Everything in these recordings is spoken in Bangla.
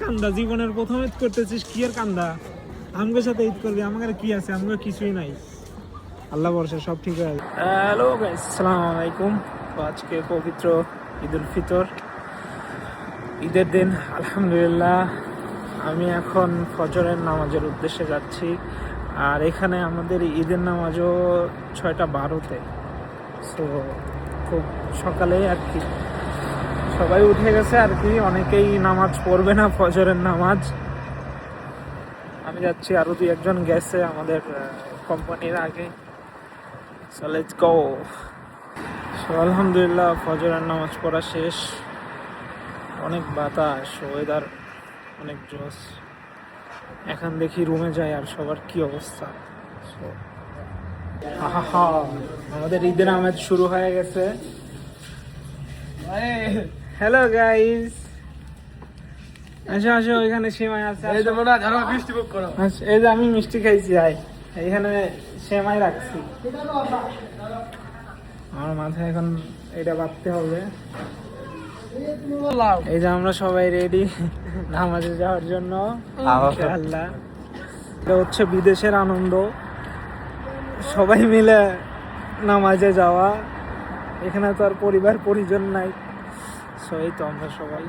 কান্দা জীবনের প্রথম ঈদ করতেছিস, কি আর কান্দা? আমাদের সাথে ঈদ করবি, আমাদের কি আছে? আমাদের কিছুই নাই, আল্লাহ ভরসা, সব ঠিক হয়ে যাবে। হ্যালো গাইস, আসসালামু আলাইকুম। আজকে পবিত্র ঈদ উল ফিতর, ঈদের দিন। আলহামদুলিল্লাহ, আমি এখন ফজরের নামাজের উদ্দেশ্যে যাচ্ছি। আর এখানে আমাদের ঈদের নামাজও 6:12-তে। সো খুব সকালে আর কি, সবাই উঠে গেছে আর কি, অনেকেই নামাজ পড়বে না ফজরের নামাজ। আমি যাচ্ছি, আরো 2-1 জন গেছে আমাদের কোম্পানির আগে। So let's go. সো আলহামদুলিল্লাহ, ফজরের নামাজ পড়া শেষ। অনেক বাতাস, ওয়েদার অনেক জোস। এখন দেখি রুমে যাই আর সবার কি অবস্থা। সো আহা, আমাদের ঈদের নামাজ শুরু হয়ে গেছে। হ্যালো গাইস, আসো আসো, এখানে সেমাই আছে। এই যে আমি মিষ্টি খাইছি, এখানে সেমাই রাখছি। আমার মাথায় এখন এটা বাঁধতে হবে। এই যে আমরা সবাই রেডি নামাজে যাওয়ার জন্য। ইনশাআল্লাহ, এটা হচ্ছে বিদেশের আনন্দ, সবাই মিলে নামাজে যাওয়া। এখানে তো আর পরিবার পরিজন নাই। সো এই তো আমরা সবাই।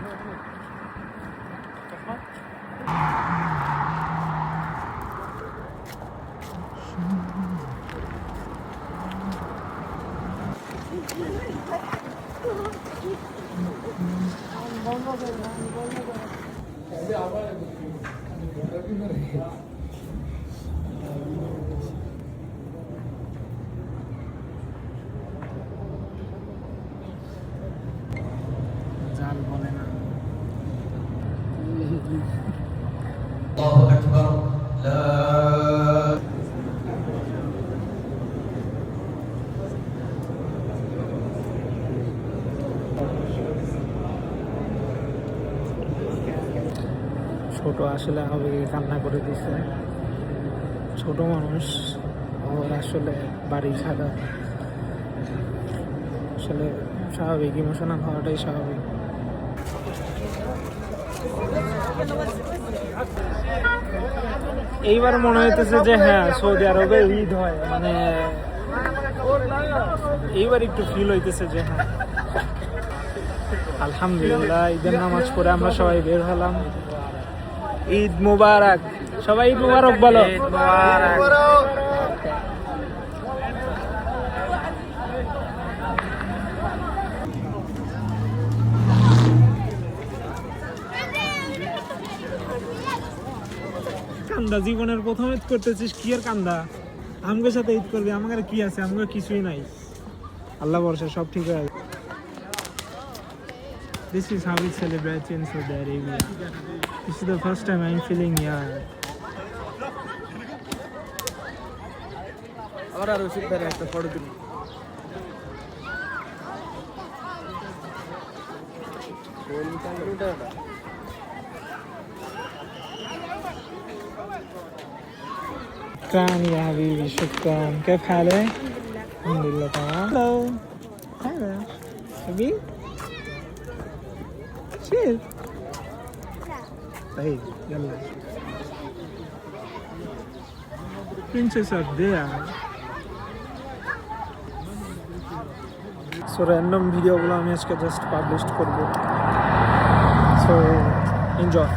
জাল বলে না। আল্লাহু আকবার, লা ছোট আসলে আবেগে কান্না করে দিছে। ছোট মানুষ, ওর আসলে বাড়ি ছাড়া আসলে স্বাভাবিক, ইমোশনাল হওয়াটাই স্বাভাবিক। এইবার মনে হইতেছে যে হ্যাঁ, সৌদি আরবে ঈদ হয়, মানে এইবার একটু ফিল হইতেছে যে হ্যাঁ আলহামদুলিল্লাহ, ঈদের নামাজ পড়ে আমরা সবাই বের হলাম। ঈদ মুবারক, সবাই ঈদ মুবারক বলো। ঈদ মুবারক। কান্দা জীবনের প্রথম ঈদ করতেছিস, কি আর কান্দা? আমাদের সাথে ঈদ করবি, আমাদের কি আছে? আমাদের কিছুই নাই, আল্লাহ ভরসা, সব ঠিক হয়ে যাবে। This is how we celebrate in Saudi Arabia. This is the first time I'm feeling here. Ahora resulta esta foto. شكرا يا حبيبي، شكرا. كيف حالك؟ الحمد لله تمام. Hello. Hello. حبيبي. شيل. طيب يلا. Princess are there. So random ভিডিওগুলো আমি আজকে জাস্ট পাবলিশ করব। So enjoy.